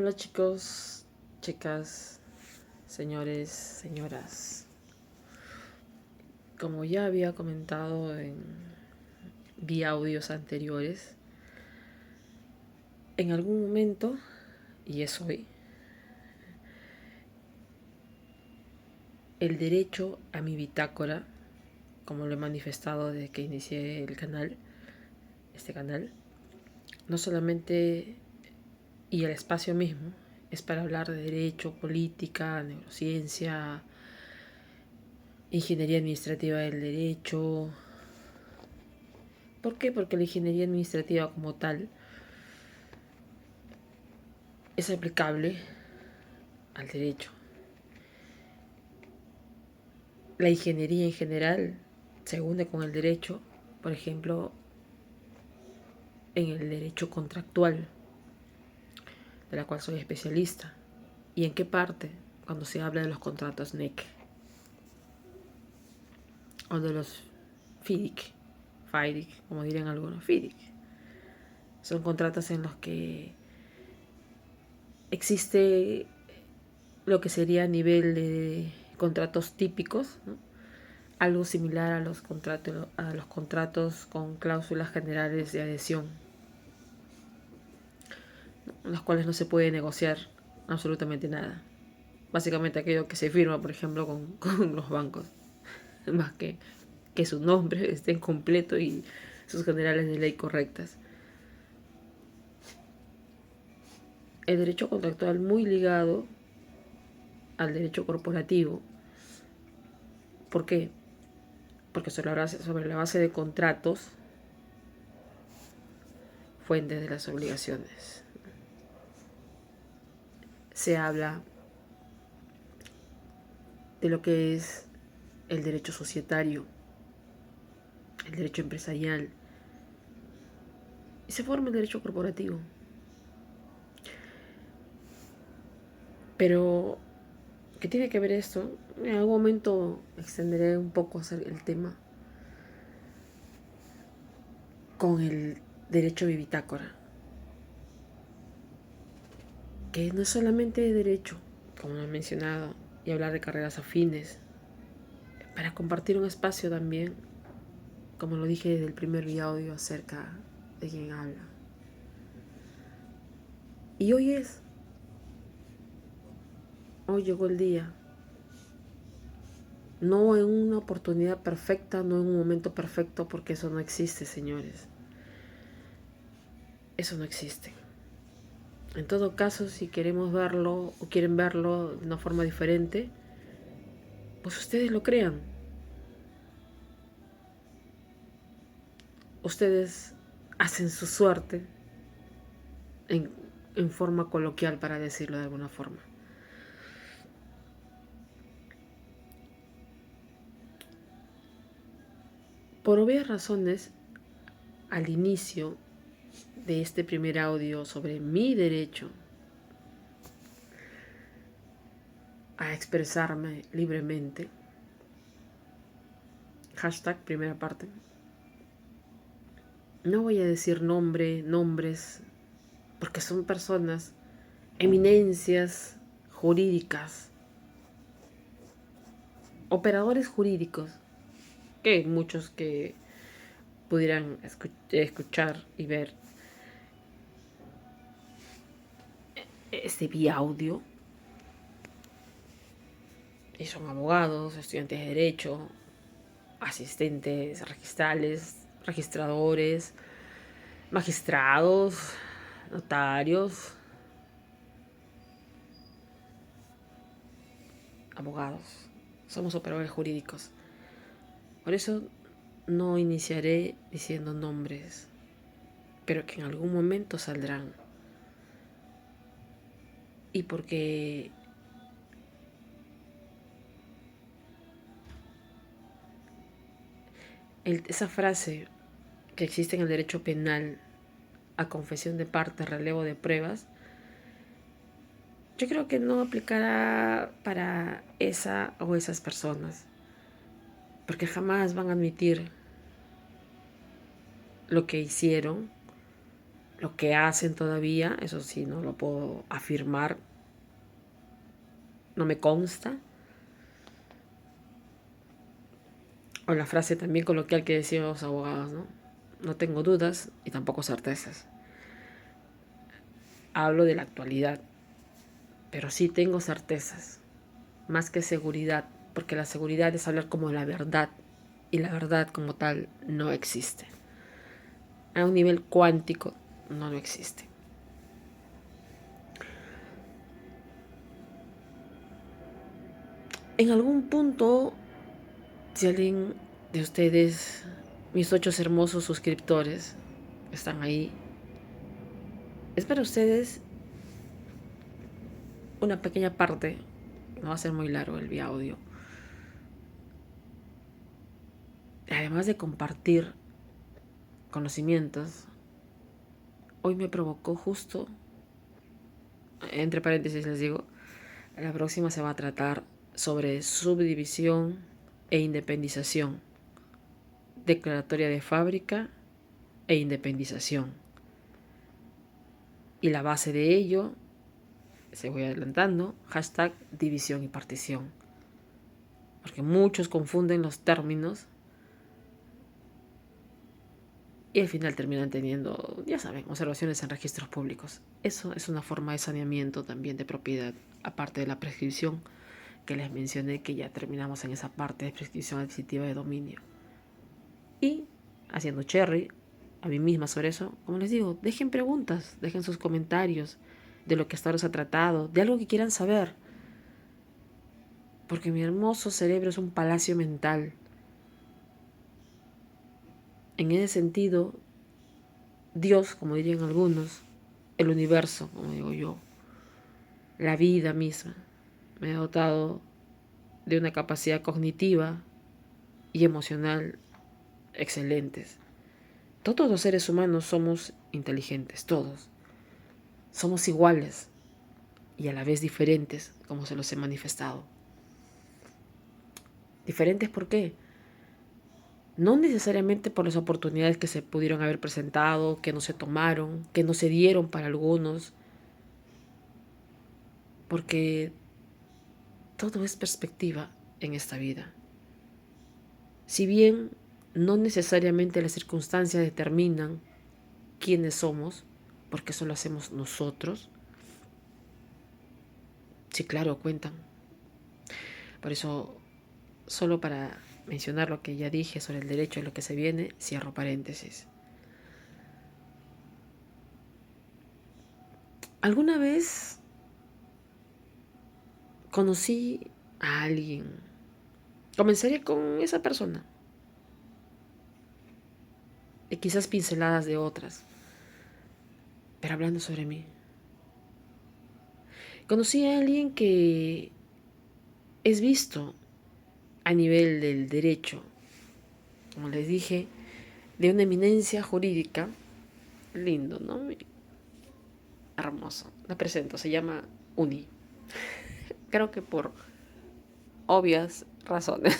Hola chicos, chicas, señores, señoras. Como ya había comentado vía audios anteriores, en algún momento, y es hoy, el derecho a mi bitácora, como lo he manifestado desde que inicié este canal, no solamente, y el espacio mismo, es para hablar de derecho, política, neurociencia, ingeniería administrativa del derecho. ¿Por qué? Porque la ingeniería administrativa como tal es aplicable al derecho. La ingeniería en general se une con el derecho, por ejemplo, en el derecho contractual, de la cual soy especialista. ¿Y en qué parte? Cuando se habla de los contratos NEC o de los FIDIC, como dirían algunos, FIDIC. Son contratos en los que existe lo que sería a nivel de contratos típicos, ¿no? Algo similar a los contratos con cláusulas generales de adhesión, ¿no? En los cuales no se puede negociar absolutamente nada. Básicamente aquello que se firma, por ejemplo, con los bancos, más que su nombre esté en completo y sus generales de ley correctas. El derecho contractual muy ligado al derecho corporativo. ¿Por qué? Porque sobre la base de contratos, fuentes de las obligaciones, se habla de lo que es el derecho societario, el derecho empresarial, y se forma el derecho corporativo. Pero, ¿qué tiene que ver esto? En algún momento extenderé un poco el tema con el derecho de bitácora, que no es solamente derecho, como lo he mencionado, y hablar de carreras afines, para compartir un espacio también, como lo dije desde el primer video audio, acerca de quién habla. Y hoy llegó el día. No en una oportunidad perfecta, no en un momento perfecto, porque eso no existe, señores. Eso no existe. En todo caso, si queremos verlo o quieren verlo de una forma diferente, pues ustedes lo crean. Ustedes hacen su suerte en, en forma coloquial, para decirlo de alguna forma. Por obvias razones, al inicio de este primer audio sobre mi derecho a expresarme libremente, hashtag primera parte, no voy a decir nombres, porque son personas, eminencias jurídicas, operadores jurídicos, que muchos que pudieran escuchar y ver este vía audio, y son abogados, estudiantes de derecho, asistentes registrales, registradores, magistrados, notarios, abogados. Somos operadores jurídicos. Por eso no iniciaré diciendo nombres, pero que en algún momento saldrán. Y porque esa frase que existe en el derecho penal, a confesión de partes, relevo de pruebas, yo creo que no aplicará para esa o esas personas, porque jamás van a admitir lo que hicieron Lo que hacen todavía, eso sí, no lo puedo afirmar, no me consta. O la frase también coloquial que decían los abogados, ¿no? No tengo dudas y tampoco certezas. Hablo de la actualidad, pero sí tengo certezas, más que seguridad, porque la seguridad es hablar como la verdad, y la verdad como tal no existe. A un nivel cuántico no existe. En algún punto, si alguien de ustedes, mis 8 hermosos suscriptores, están ahí, es para ustedes una pequeña parte, no va a ser muy largo el audio, además de compartir conocimientos, hoy me provocó justo, entre paréntesis les digo, la próxima se va a tratar sobre subdivisión e independización, declaratoria de fábrica e independización. Y la base de ello, se voy adelantando, hashtag división y partición. Porque muchos confunden los términos y al final terminan teniendo, ya saben, observaciones en registros públicos. Eso es una forma de saneamiento también de propiedad, aparte de la prescripción que les mencioné, que ya terminamos en esa parte de prescripción adquisitiva de dominio. Y haciendo cherry a mí misma sobre eso, como les digo, dejen preguntas, dejen sus comentarios de lo que hasta ahora se ha tratado, de algo que quieran saber. Porque mi hermoso cerebro es un palacio mental. En ese sentido, Dios, como dirían algunos, el universo, como digo yo, la vida misma, me ha dotado de una capacidad cognitiva y emocional excelentes. Todos los seres humanos somos inteligentes, todos. Somos iguales y a la vez diferentes, como se los he manifestado. ¿Diferentes por qué? No necesariamente por las oportunidades que se pudieron haber presentado, que no se tomaron, que no se dieron para algunos, porque todo es perspectiva en esta vida. Si bien no necesariamente las circunstancias determinan quiénes somos, porque eso lo hacemos nosotros, sí, claro, cuentan. Por eso, solo para mencionar lo que ya dije sobre el derecho y lo que se viene, cierro paréntesis. ¿Alguna vez conocí a alguien? Comenzaría con esa persona y quizás pinceladas de otras, pero hablando sobre mí. Conocí a alguien que es visto a nivel del derecho, como les dije, de una eminencia jurídica. Lindo, ¿no? Hermoso. La presento, se llama Uni. Creo que por obvias razones.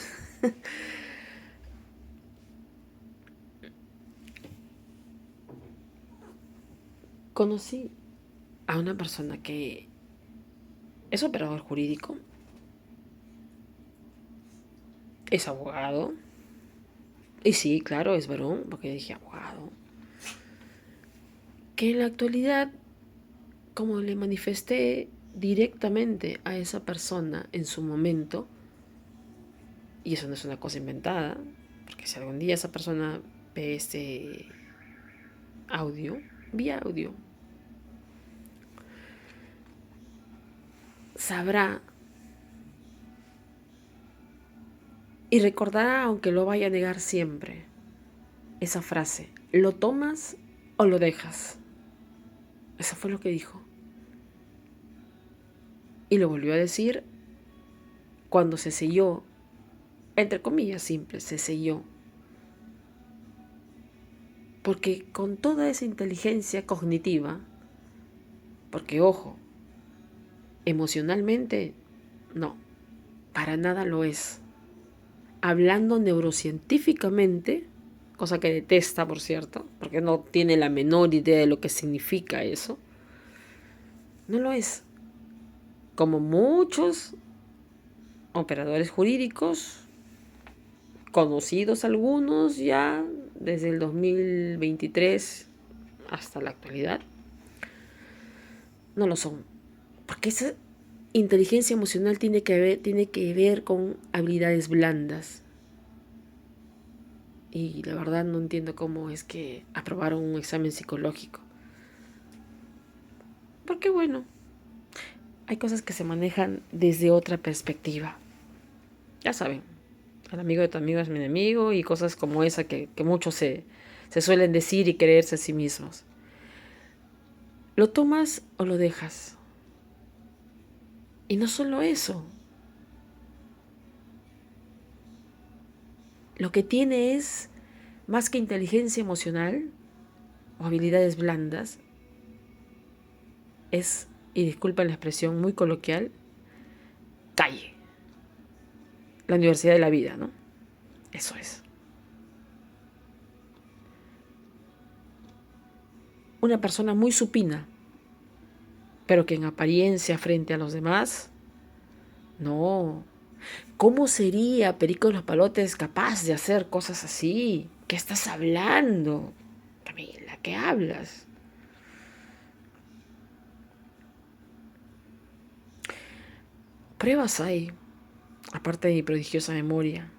Conocí a una persona que es operador jurídico, es abogado, y sí, claro, es varón, porque dije abogado, que en la actualidad, como le manifesté directamente a esa persona en su momento, y eso no es una cosa inventada, porque si algún día esa persona ve este audio, vía audio, sabrá y recordará, aunque lo vaya a negar siempre, esa frase: ¿lo tomas o lo dejas? Eso fue lo que dijo. Y lo volvió a decir cuando se selló, entre comillas simple, se selló. Porque con toda esa inteligencia cognitiva, porque ojo, emocionalmente, no, para nada lo es. Hablando neurocientíficamente, cosa que detesta, por cierto, porque no tiene la menor idea de lo que significa eso. No lo es. Como muchos operadores jurídicos, conocidos algunos ya desde el 2023 hasta la actualidad, no lo son. Porque esa inteligencia emocional tiene que ver con habilidades blandas. Y la verdad no entiendo cómo es que aprobaron un examen psicológico. Porque bueno, hay cosas que se manejan desde otra perspectiva. Ya saben, el amigo de tu amigo es mi enemigo y cosas como esa que muchos se suelen decir y creerse a sí mismos. ¿Lo tomas o lo dejas? Y no solo eso. Lo que tiene es, más que inteligencia emocional o habilidades blandas, es, y disculpen la expresión muy coloquial, calle. La universidad de la vida, ¿no? Eso es. Una persona muy supina, pero que en apariencia frente a los demás, no. ¿Cómo sería Perico de los Palotes capaz de hacer cosas así? ¿Qué estás hablando? Camila, ¿qué hablas? Pruebas hay, aparte de mi prodigiosa memoria.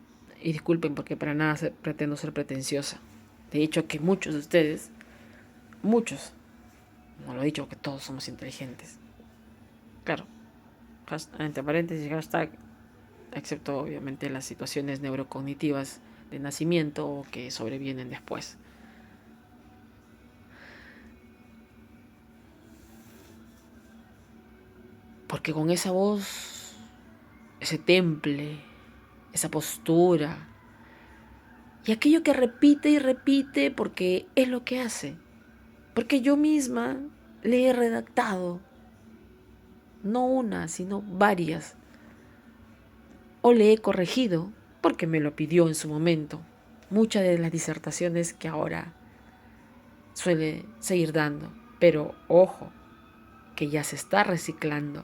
Y disculpen porque para nada pretendo ser pretenciosa. De hecho que muchos de ustedes, muchos, no lo he dicho que todos somos inteligentes. Claro, entre paréntesis, hashtag, excepto obviamente las situaciones neurocognitivas de nacimiento o que sobrevienen después. Porque con esa voz, ese temple, esa postura, y aquello que repite y repite porque es lo que hace. Porque yo misma le he redactado, no una, sino varias. O le he corregido, porque me lo pidió en su momento, muchas de las disertaciones que ahora suele seguir dando. Pero ojo, que ya se está reciclando.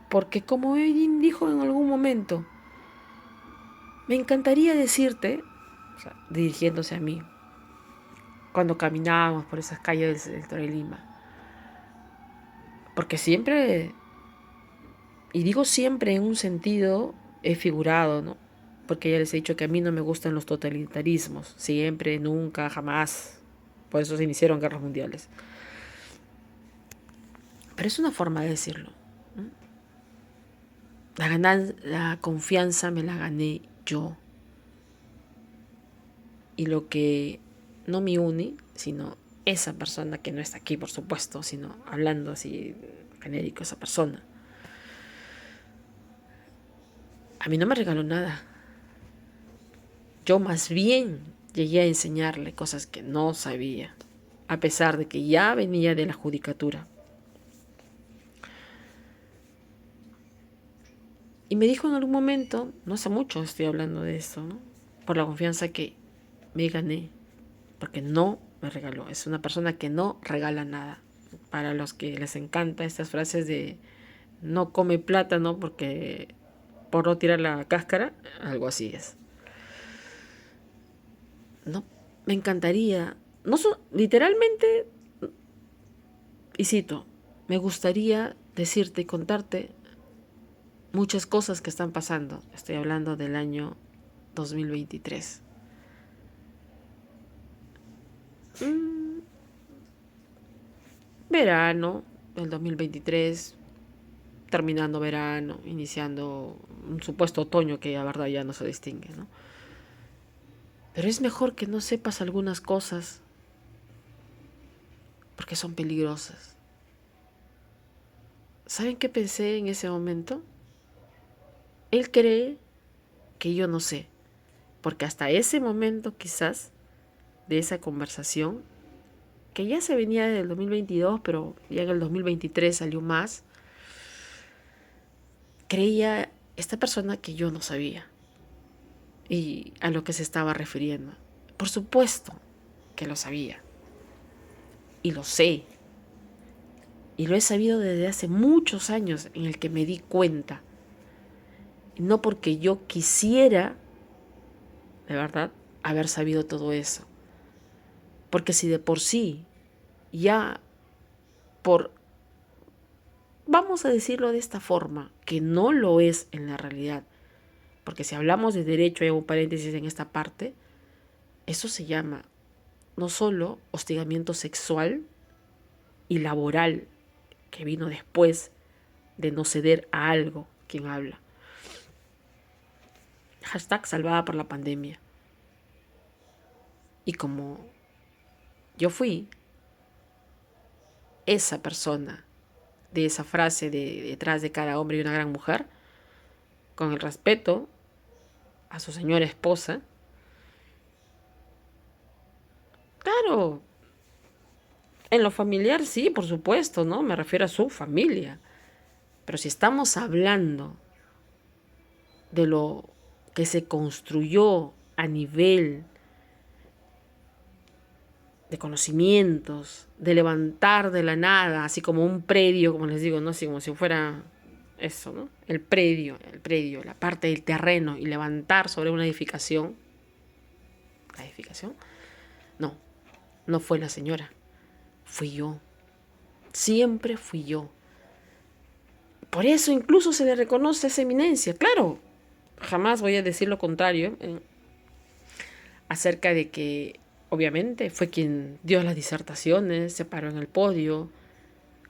Porque como Edin dijo en algún momento, me encantaría decirte, o sea, dirigiéndose a mí, cuando caminábamos por esas calles del Torre Lima, porque siempre, y digo siempre en un sentido, he figurado, ¿no? Porque ya les he dicho que a mí no me gustan los totalitarismos, siempre, nunca, jamás. Por eso se iniciaron guerras mundiales. Pero es una forma de decirlo. La confianza me la gané yo. Y lo que no me une, sino esa persona que no está aquí, por supuesto, sino hablando así genérico, esa persona. A mí no me regaló nada. Yo más bien llegué a enseñarle cosas que no sabía, a pesar de que ya venía de la judicatura. Y me dijo en algún momento, no hace mucho estoy hablando de esto, ¿no? Por la confianza que me gané, porque no me regaló. Es una persona que no regala nada. Para los que les encanta estas frases de no come plátano porque por no tirar la cáscara, algo así es. No, me encantaría, literalmente, y cito, me gustaría decirte y contarte muchas cosas que están pasando. Estoy hablando del año 2023. Verano del 2023, terminando verano, iniciando un supuesto otoño que la verdad ya no se distingue, ¿no? Pero es mejor que no sepas algunas cosas porque son peligrosas. ¿Saben qué pensé en ese momento? Él cree que yo no sé, porque hasta ese momento quizás de esa conversación, que ya se venía desde el 2022, pero ya en el 2023 salió más, creía esta persona que yo no sabía y a lo que se estaba refiriendo. Por supuesto que lo sabía. Y lo sé. Y lo he sabido desde hace muchos años en el que me di cuenta. Y no porque yo quisiera, de verdad, haber sabido todo eso. Porque si de por sí, ya por, vamos a decirlo de esta forma, que no lo es en la realidad. Porque si hablamos de derecho, hay un paréntesis en esta parte, eso se llama no solo hostigamiento sexual y laboral, que vino después de no ceder a algo quien habla. Hashtag salvada por la pandemia. Y como yo fui esa persona de esa frase de detrás de cada hombre y una gran mujer, con el respeto a su señora esposa, claro, en lo familiar sí, por supuesto, ¿no? Me refiero a su familia. Pero si estamos hablando de lo que se construyó a nivel de conocimientos, de levantar de la nada, así como un predio, como les digo, ¿no? Así como si fuera eso, ¿no? El predio, la parte del terreno, y levantar sobre una edificación. ¿La edificación? No, no fue la señora, fui yo. Siempre fui yo. Por eso incluso se le reconoce esa eminencia. Claro, jamás voy a decir lo contrario acerca de que obviamente fue quien dio las disertaciones, se paró en el podio,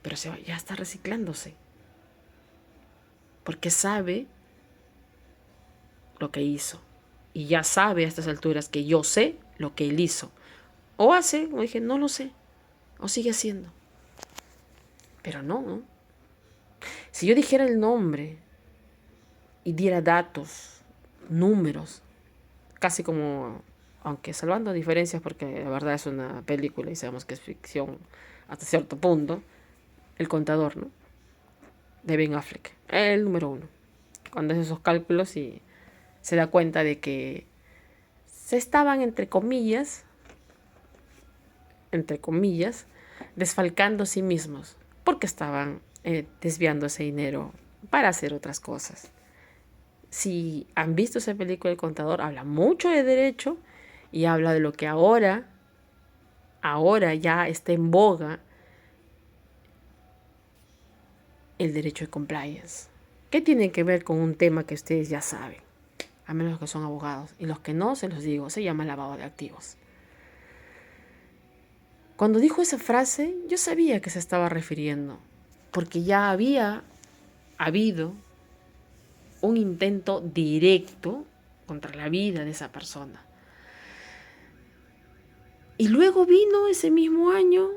pero ya está reciclándose. Porque sabe lo que hizo. Y ya sabe a estas alturas que yo sé lo que él hizo. O hace, como dije, no lo sé. O sigue haciendo. Pero no, ¿no? Si yo dijera el nombre y diera datos, números, casi como, aunque salvando diferencias porque la verdad es una película y sabemos que es ficción hasta cierto punto, El Contador, ¿no? De Ben Affleck, el número 1. Cuando hace esos cálculos y se da cuenta de que se estaban, entre comillas, desfalcando a sí mismos, porque estaban desviando ese dinero para hacer otras cosas. Si han visto esa película, El Contador habla mucho de derecho y habla de lo que ahora ya está en boga, el derecho de compliance. ¿Qué tiene que ver con un tema que ustedes ya saben? A menos que son abogados. Y los que no, se los digo, se llama lavado de activos. Cuando dijo esa frase, yo sabía que se estaba refiriendo, porque ya había habido un intento directo contra la vida de esa persona. Y luego vino ese mismo año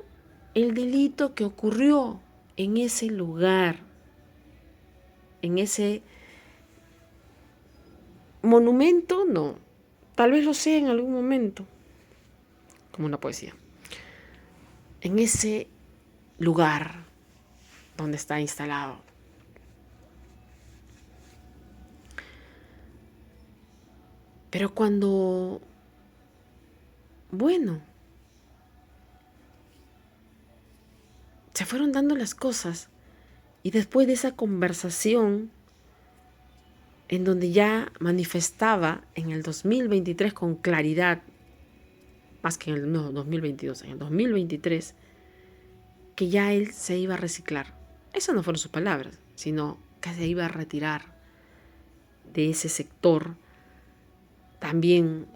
el delito que ocurrió en ese lugar, en ese monumento, no, tal vez lo sea en algún momento, como una poesía, en ese lugar donde está instalado. Pero cuando, bueno, se fueron dando las cosas y después de esa conversación en donde ya manifestaba en el 2023 con claridad, más que en el 2022, en el 2023, que ya él se iba a reciclar. Esas no fueron sus palabras, sino que se iba a retirar de ese sector también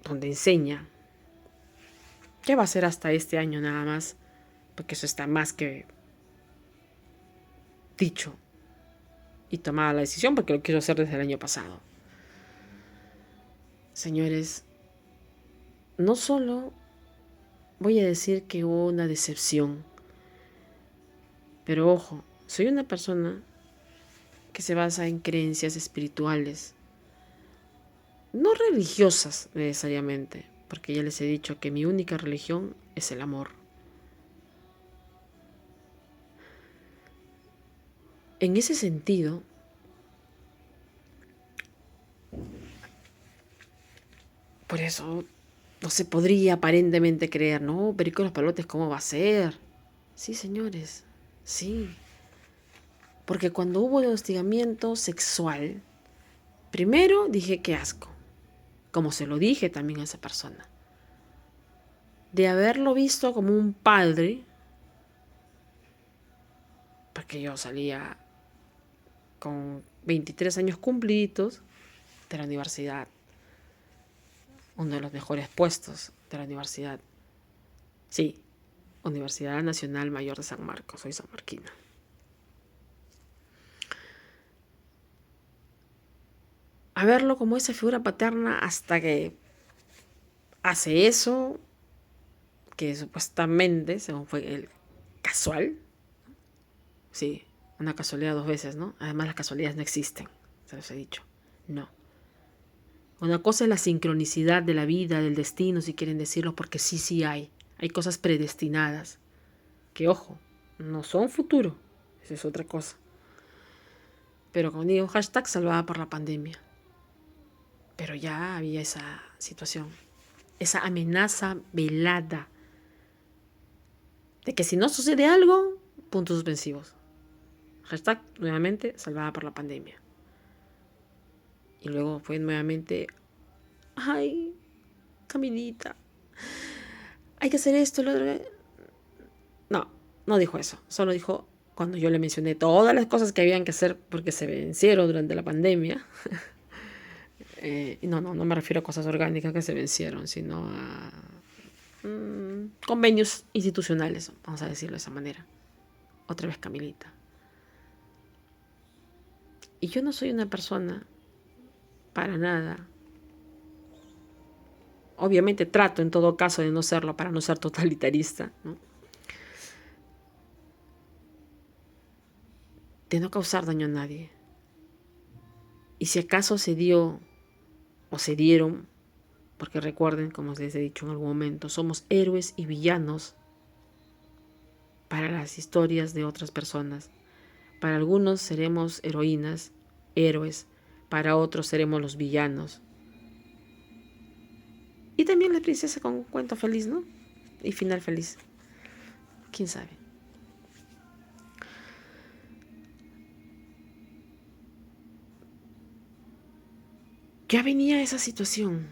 donde enseña, que va a ser hasta este año nada más, porque eso está más que dicho y tomada la decisión, porque lo quiero hacer desde el año pasado. Señores, no solo voy a decir que hubo una decepción, pero ojo, soy una persona que se basa en creencias espirituales, no religiosas necesariamente, porque ya les he dicho que mi única religión es el amor. En ese sentido, por eso no se podría aparentemente creer, ¿no? Pero ¿y con los palotes cómo va a ser? Sí, señores, sí. Porque cuando hubo el hostigamiento sexual, primero dije qué asco, como se lo dije también a esa persona. De haberlo visto como un padre, porque yo salía con 23 años cumplidos de la universidad, uno de los mejores puestos de la universidad. Sí, Universidad Nacional Mayor de San Marcos, soy sanmarquina. A verlo como esa figura paterna hasta que hace eso, que supuestamente, según fue el casual, sí, una casualidad 2 veces, ¿no? Además las casualidades no existen, se los he dicho, no. Una cosa es la sincronicidad de la vida, del destino, si quieren decirlo, porque sí hay cosas predestinadas, que ojo, no son futuro, eso es otra cosa. Pero como digo, hashtag salvada por la pandemia. Pero ya había esa situación, esa amenaza velada de que si no sucede algo, puntos suspensivos. Hashtag nuevamente salvada por la pandemia. Y luego fue nuevamente, ay, Camilita, hay que hacer esto, lo otro. No, no dijo eso. Solo dijo cuando yo le mencioné todas las cosas que habían que hacer porque se vencieron durante la pandemia. No me refiero a cosas orgánicas que se vencieron, sino a convenios institucionales, vamos a decirlo de esa manera. Otra vez Camilita. Y yo no soy una persona, para nada. Obviamente trato en todo caso de no serlo para no ser totalitarista, ¿no? De no causar daño a nadie. Y si acaso se dio o se dieron, porque recuerden, como les he dicho en algún momento, somos héroes y villanos para las historias de otras personas. Para algunos seremos heroínas, héroes, para otros seremos los villanos. Y también la princesa con un cuento feliz, ¿no? Y final feliz. ¿Quién sabe? Ya venía esa situación.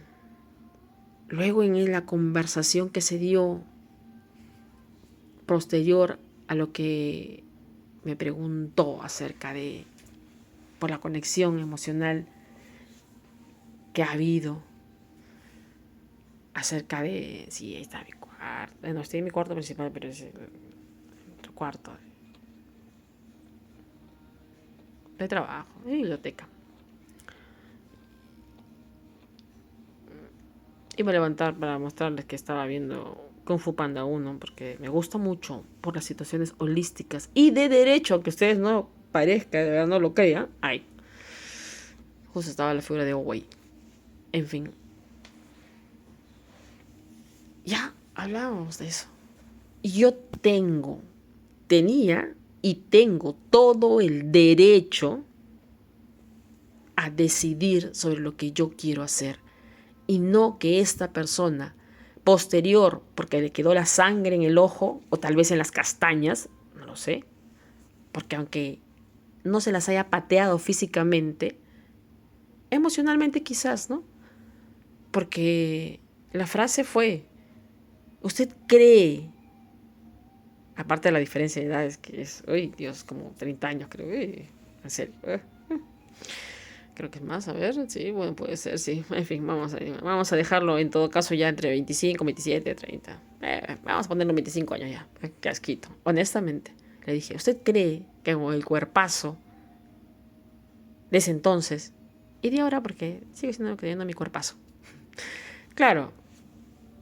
Luego en la conversación que se dio posterior a lo que me preguntó acerca de, por la conexión emocional que ha habido, acerca de, sí, ahí está mi cuarto, no estoy en mi cuarto principal, pero es otro cuarto de trabajo, de biblioteca. Iba a levantar para mostrarles que estaba viendo Kung Fu Panda 1, porque me gusta mucho por las situaciones holísticas y de derecho, aunque ustedes no parezca, de verdad no lo crean, ay. Justo estaba la figura de Owei. En fin. Ya hablábamos de eso. Y yo tenía y tengo todo el derecho a decidir sobre lo que yo quiero hacer. Y no que esta persona posterior, porque le quedó la sangre en el ojo o tal vez en las castañas, no lo sé, porque aunque no se las haya pateado físicamente, emocionalmente quizás, ¿no? Porque la frase fue, ¿usted cree? Aparte de la diferencia de edades, que es, uy, Dios, como 30 años creo, en serio. Creo que es más, a ver, sí, bueno, puede ser, sí. En fin, vamos a dejarlo en todo caso ya entre 25, 27, 30. Vamos a ponerlo 25 años ya, qué asquito. Honestamente, le dije, ¿usted cree que el cuerpazo de ese entonces, y de ahora porque sigue siendo creyendo mi cuerpazo? Claro,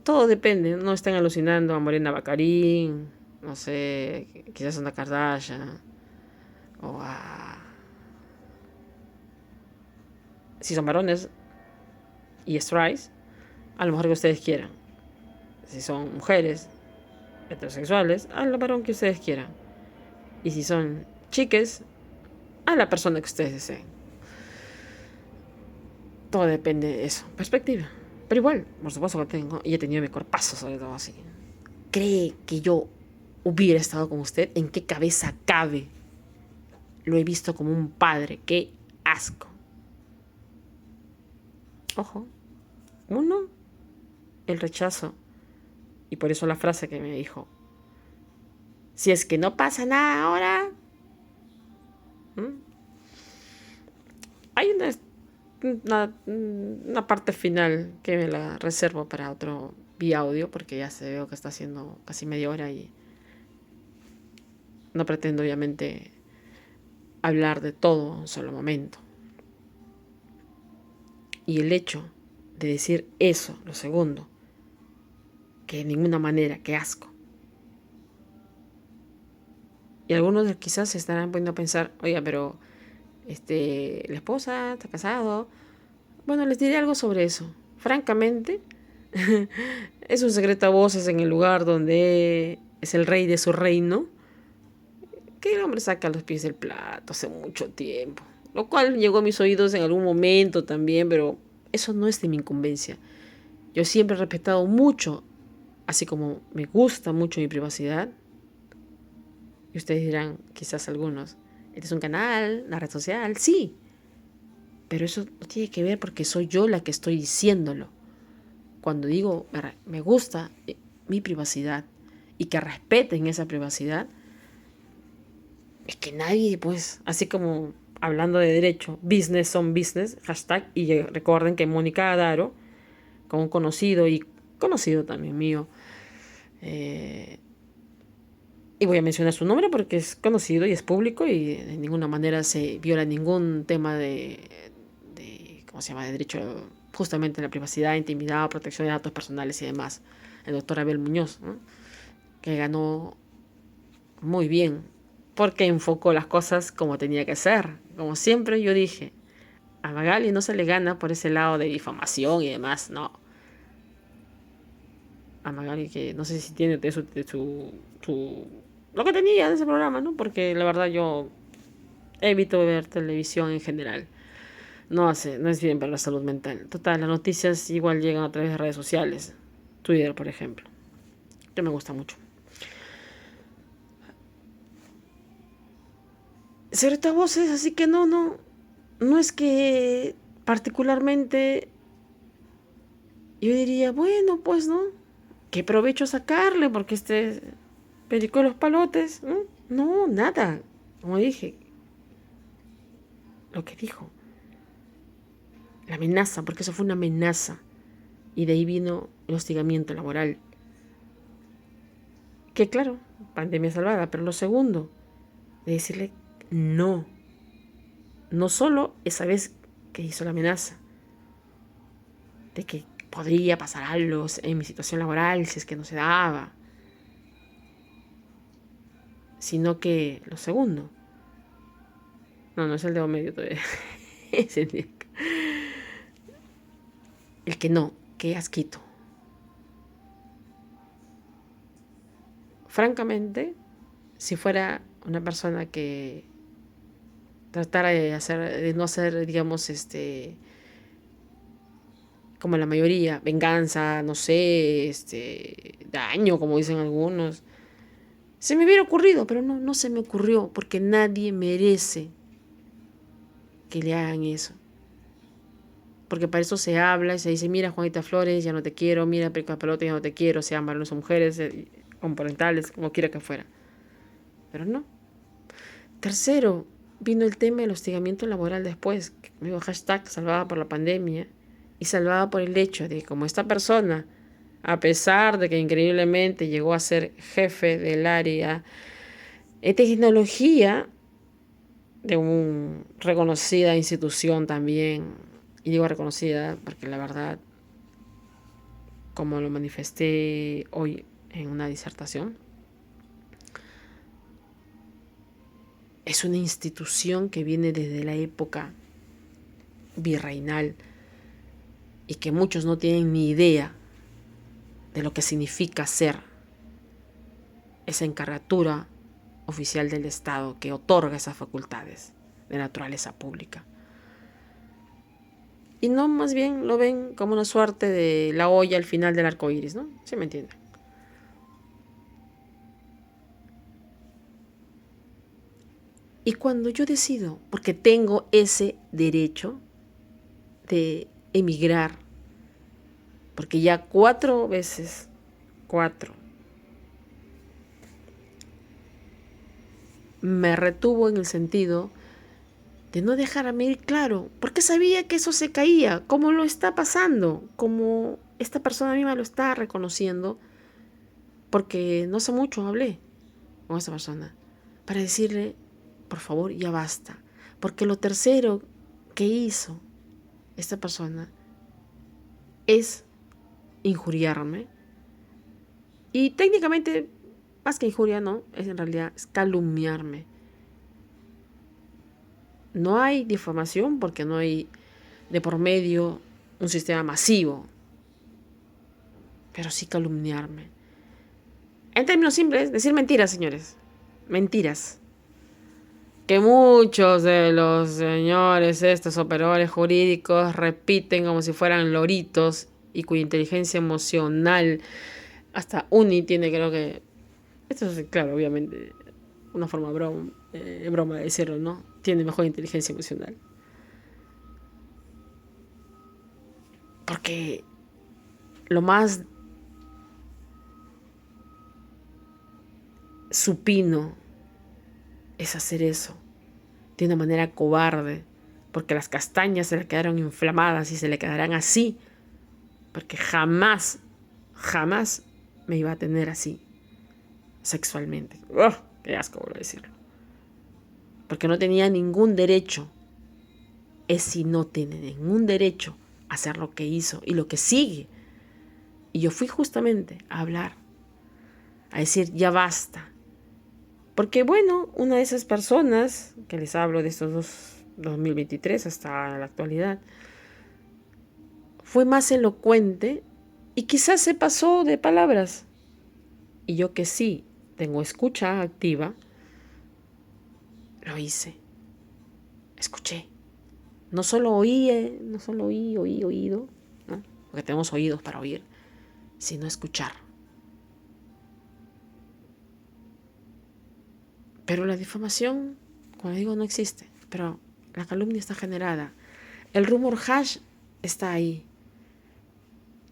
todo depende, no estén alucinando a Morena Baccarín, no sé, quizás a una Kardashian, o a... Si son varones y strays, a lo mejor que ustedes quieran. Si son mujeres heterosexuales, a la varón que ustedes quieran. Y si son chiques, a la persona que ustedes deseen. Todo depende de eso. Perspectiva. Pero igual, por supuesto que tengo, y he tenido mi cuerpazo sobre todo así. ¿Cree que yo hubiera estado con usted? ¿En qué cabeza cabe? Lo he visto como un padre. ¡Qué asco! Ojo. Uno, el rechazo. Y por eso la frase que me dijo. Si es que no pasa nada ahora. Hay una parte final que me la reservo para otro vía audio, porque ya se veo que está haciendo casi media hora y no pretendo obviamente hablar de todo en un solo momento. Y el hecho de decir eso, lo segundo, que de ninguna manera, qué asco. Y algunos quizás se estarán poniendo a pensar, oiga, pero la esposa está casado. Bueno, les diré algo sobre eso. Francamente, es un secreto a voces en el lugar donde es el rey de su reino, que el hombre saca los pies del plato hace mucho tiempo. Lo cual llegó a mis oídos en algún momento también, pero eso no es de mi incumbencia. Yo siempre he respetado mucho, así como me gusta mucho mi privacidad. Y ustedes dirán, quizás algunos, este es un canal, una red social, sí. Pero eso no tiene que ver porque soy yo la que estoy diciéndolo. Cuando digo, me gusta mi privacidad y que respeten esa privacidad, es que nadie, pues, así como hablando de derecho, business son business, hashtag, y recuerden que Mónica Adaro, con un conocido y conocido también mío, y voy a mencionar su nombre porque es conocido y es público y de ninguna manera se viola ningún tema de ¿cómo se llama?, de derecho justamente a la privacidad, intimidad, protección de datos personales y demás. El doctor Abel Muñoz, ¿no?, que ganó muy bien porque enfocó las cosas como tenía que ser. Como siempre yo dije, a Magali no se le gana por ese lado de difamación y demás, no. A Magali, que no sé si tiene de su lo que tenía de ese programa, ¿no? Porque la verdad yo evito ver televisión en general. No es bien para la salud mental. Total, las noticias igual llegan a través de redes sociales. Twitter, por ejemplo, que me gusta mucho. Cierta voces, así que no es que particularmente yo diría, bueno, pues, ¿no? ¿Qué provecho sacarle? Porque predicó los palotes, ¿no? No, nada. Como dije, lo que dijo. La amenaza, porque eso fue una amenaza. Y de ahí vino el hostigamiento laboral. Que claro, pandemia salvada. Pero lo segundo, de decirle no. No solo esa vez que hizo la amenaza, de que podría pasar algo en mi situación laboral si es que no se daba, sino que lo segundo, no es el dedo medio todavía, es el que no, que asquito. Francamente, si fuera una persona que tratara de no hacer, digamos, como la mayoría, venganza, no sé, daño, como dicen algunos, se me hubiera ocurrido, pero no se me ocurrió, porque nadie merece que le hagan eso. Porque para eso se habla y se dice, mira, Juanita Flores, ya no te quiero, mira, Perico Pelota, ya no te quiero, sean varones o mujeres, comporentales, como quiera que fuera. Pero no. Tercero, vino el tema del hostigamiento laboral después. Digo, hashtag salvada por la pandemia y salvada por el hecho de que como esta persona, a pesar de que increíblemente llegó a ser jefe del área de tecnología de una reconocida institución también, y digo reconocida porque la verdad, como lo manifesté hoy en una disertación, es una institución que viene desde la época virreinal y que muchos no tienen ni idea de lo que significa ser esa encargatura oficial del Estado que otorga esas facultades de naturaleza pública. y no más bien lo ven como una suerte de la olla al final del arco iris, ¿no? ¿Sí me entienden? Y cuando yo decido, porque tengo ese derecho de emigrar, porque ya 4 veces, 4, me retuvo en el sentido de no dejarme ir claro, porque sabía que eso se caía, como lo está pasando, como esta persona misma lo está reconociendo, porque no hace mucho hablé con esta persona, para decirle, por favor, ya basta, porque lo tercero que hizo esta persona es injuriarme, y técnicamente, más que injuria, no, es en realidad es calumniarme. No hay difamación porque no hay de por medio un sistema masivo, pero sí calumniarme. En términos simples, decir mentiras, señores. Mentiras. Que muchos de los señores, estos operadores jurídicos, repiten como si fueran loritos y cuya inteligencia emocional, hasta Uni tiene, creo que, esto es claro, obviamente, una forma broma de decirlo, ¿no? Tiene mejor inteligencia emocional. Porque lo más supino es hacer eso de una manera cobarde, porque las castañas se le quedaron inflamadas y se le quedarán así, porque jamás, jamás me iba a tener así, sexualmente. ¡Oh! ¡Qué asco volver a decirlo! Porque no tenía ningún derecho, es si no tiene ningún derecho a hacer lo que hizo y lo que sigue. Y yo fui justamente a hablar, a decir, ya basta. Porque bueno, una de esas personas, que les hablo de estos 2023 hasta la actualidad, fue más elocuente y quizás se pasó de palabras. Y yo que sí tengo escucha activa, lo hice. Escuché. No solo oí, oído, ¿no? Porque tenemos oídos para oír, sino escuchar. Pero la difamación, como digo, no existe. Pero la calumnia está generada. El rumor hash está ahí.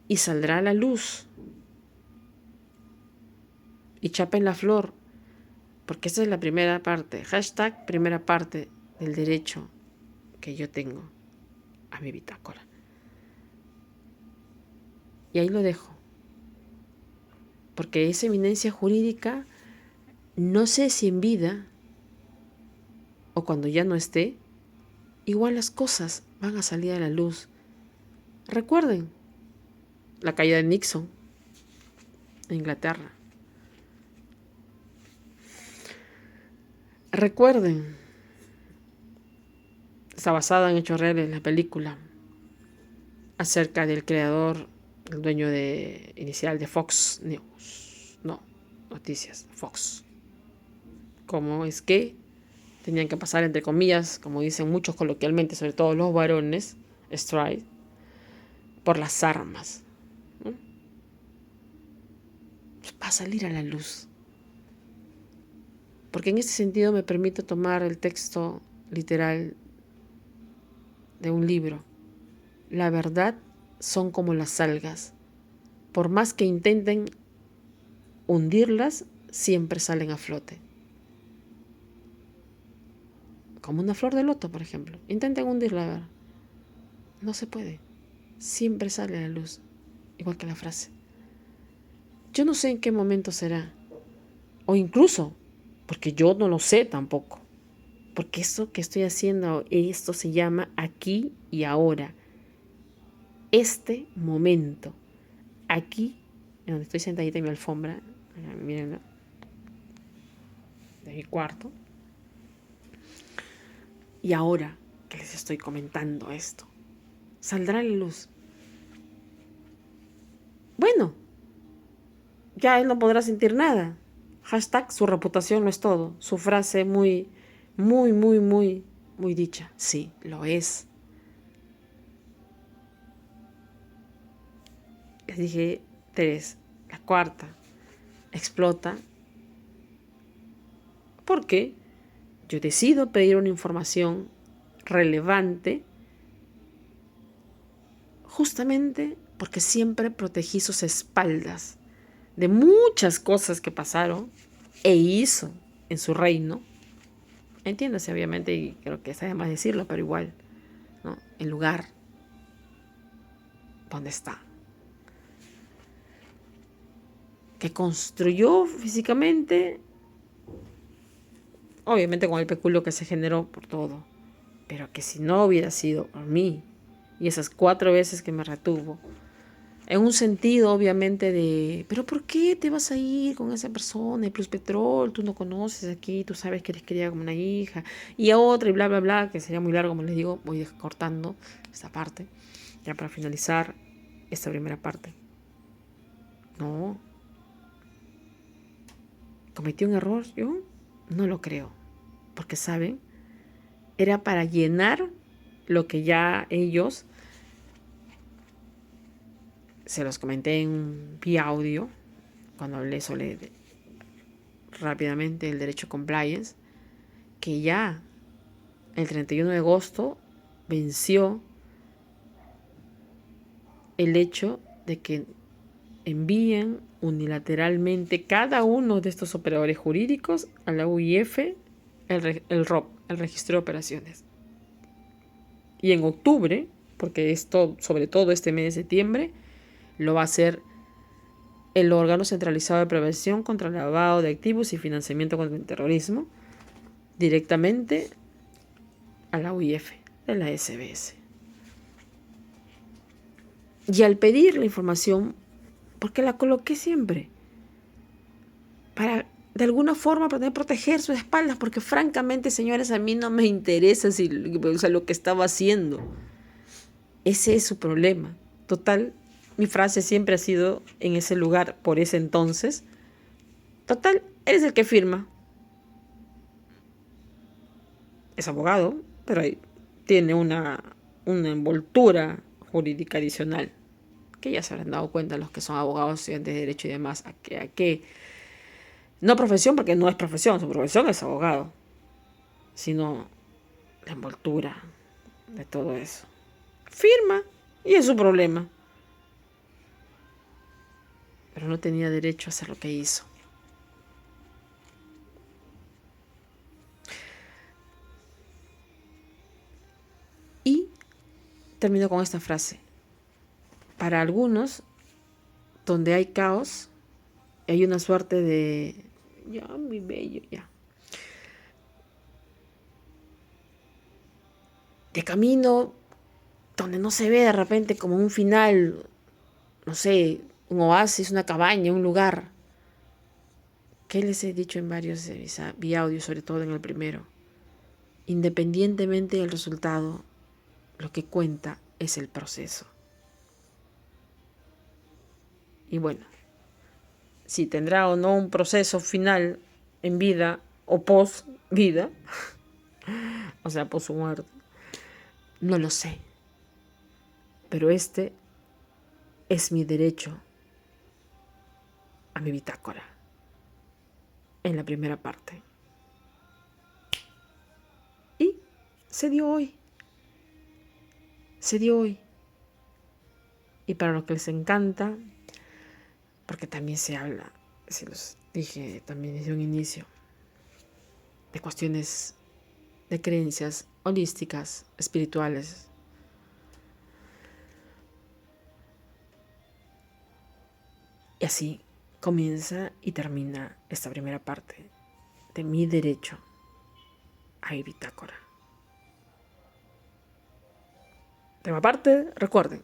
Y saldrá a la luz. Y chapen la flor. Porque esa es la primera parte. Hashtag primera parte del derecho que yo tengo a mi bitácora. Y ahí lo dejo. Porque esa eminencia jurídica, no sé si en vida o cuando ya no esté, igual las cosas van a salir a la luz. Recuerden la caída de Nixon en Inglaterra. Recuerden, está basada en hechos reales la película acerca del creador, el dueño inicial de Fox News. No, noticias, Fox. Cómo es que tenían que pasar, entre comillas, como dicen muchos coloquialmente, sobre todo los varones, stride, por las armas, ¿no? Va a salir a la luz. Porque en este sentido me permito tomar el texto literal de un libro. La verdad son como las algas. Por más que intenten hundirlas, siempre salen a flote. Como una flor de loto, por ejemplo. Intenten hundirla, a ver. No se puede. Siempre sale a la luz. Igual que la frase. Yo no sé en qué momento será. O incluso, porque yo no lo sé tampoco. Porque esto que estoy haciendo, esto se llama aquí y ahora. Este momento. Aquí, en donde estoy sentadita en mi alfombra, miren, de mi cuarto. Y ahora que les estoy comentando esto, saldrá a la luz. Bueno, ya él no podrá sentir nada. Hashtag su reputación no es todo. Su frase muy dicha. Sí, lo es. Les dije 3. La cuarta explota porque yo decido pedir una información relevante justamente porque siempre protegí sus espaldas de muchas cosas que pasaron e hizo en su reino. Entiéndase, obviamente, y creo que está de más decirlo, pero igual, ¿no? El lugar donde está. Que construyó físicamente, obviamente con el peculio que se generó por todo, pero que si no hubiera sido por mí y esas 4 veces que me retuvo, en un sentido obviamente de, pero ¿por qué te vas a ir con esa persona? Y Plus Petrol, tú no conoces aquí, tú sabes que eres querida como una hija, y a otra y bla bla bla, que sería muy largo, como les digo, voy cortando esta parte, ya para finalizar esta primera parte. No, ¿cometí un error yo? No lo creo, porque saben, era para llenar lo que ya ellos, se los comenté en vía audio, cuando hablé sobre rápidamente el derecho compliance, que ya el 31 de agosto venció el hecho de que envíen unilateralmente cada uno de estos operadores jurídicos a la UIF el ROP, el registro de operaciones. Y en octubre, porque esto, sobre todo este mes de septiembre, lo va a hacer el órgano centralizado de prevención contra el lavado de activos y financiamiento contra el terrorismo, directamente a la UIF de la SBS. Y al pedir la información, porque la coloqué siempre, para de alguna forma poder proteger sus espaldas, porque francamente, señores, a mí no me interesa lo que estaba haciendo. Ese es su problema. Total, mi frase siempre ha sido en ese lugar, por ese entonces, total, eres el que firma. Es abogado, pero tiene una envoltura jurídica adicional, que ya se habrán dado cuenta los que son abogados, estudiantes de derecho y demás, a que no profesión, porque no es profesión, su profesión es abogado, sino la envoltura de todo eso. Firma y es su problema. Pero no tenía derecho a hacer lo que hizo. Y termino con esta frase. Para algunos, donde hay caos, hay una suerte de... Ya, mi bello, ya. De camino donde no se ve de repente como un final, no sé, un oasis, una cabaña, un lugar. ¿Qué les he dicho en varios vía audio, sobre todo en el primero? Independientemente del resultado, lo que cuenta es el proceso. Y bueno, si tendrá o no un proceso final en vida o post vida, o sea, post su muerte, no lo sé. Pero este es mi derecho a mi bitácora en la primera parte. Y se dio hoy. Se dio hoy. Y para los que les encanta, porque también se habla, se los dije también desde un inicio, de cuestiones de creencias holísticas, espirituales. Y así comienza y termina esta primera parte de mi derecho a mi bitácora. Tema aparte, recuerden,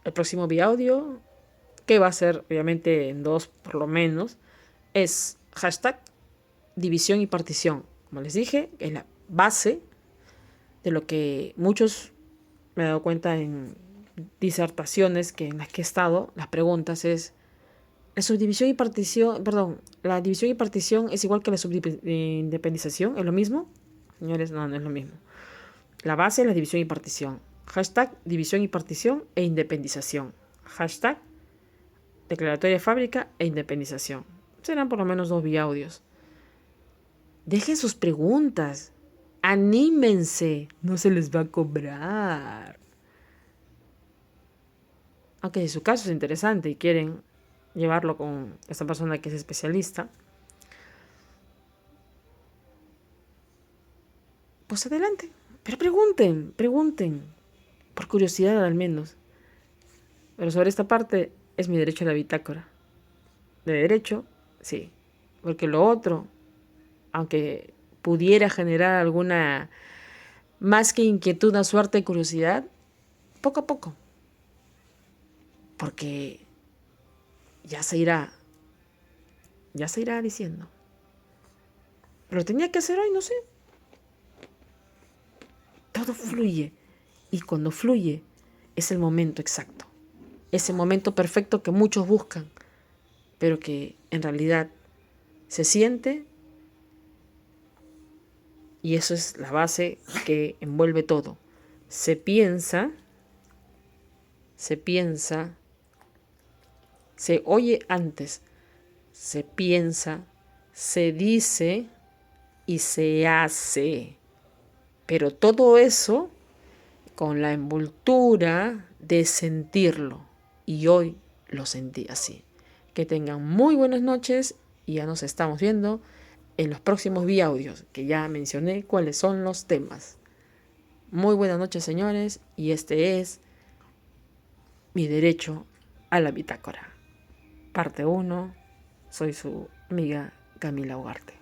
el próximo audio, que va a ser obviamente en 2 por lo menos, es hashtag división y partición. Como les dije, es la base de lo que muchos me he dado cuenta en disertaciones en las que he estado. Las preguntas es, la subdivisión y partición, la división y partición es igual que la subindependización, ¿es lo mismo? Señores, no es lo mismo. La base es la división y partición. Hashtag división y partición e independización. Hashtag declaratoria de fábrica e independización. Serán por lo menos 2 audios. Dejen sus preguntas. Anímense. No se les va a cobrar. Aunque si su caso es interesante y quieren llevarlo con esta persona que es especialista, pues adelante. Pero pregunten. Por curiosidad al menos. Pero sobre esta parte es mi derecho a la bitácora. De derecho, sí. Porque lo otro, aunque pudiera generar alguna más que inquietud, a suerte y curiosidad, poco a poco. Porque ya se irá diciendo. Pero tenía que hacer hoy, no sé. Todo fluye. Y cuando fluye, es el momento exacto. Ese momento perfecto que muchos buscan, pero que en realidad se siente, y eso es la base que envuelve todo. Se piensa, se oye antes, se piensa, se dice y se hace. Pero todo eso con la envoltura de sentirlo. Y hoy lo sentí así. Que tengan muy buenas noches y ya nos estamos viendo en los próximos audios, que ya mencioné cuáles son los temas. Muy buenas noches, señores, y este es mi derecho a la bitácora. Parte 1. Soy su amiga Camila Ugarte.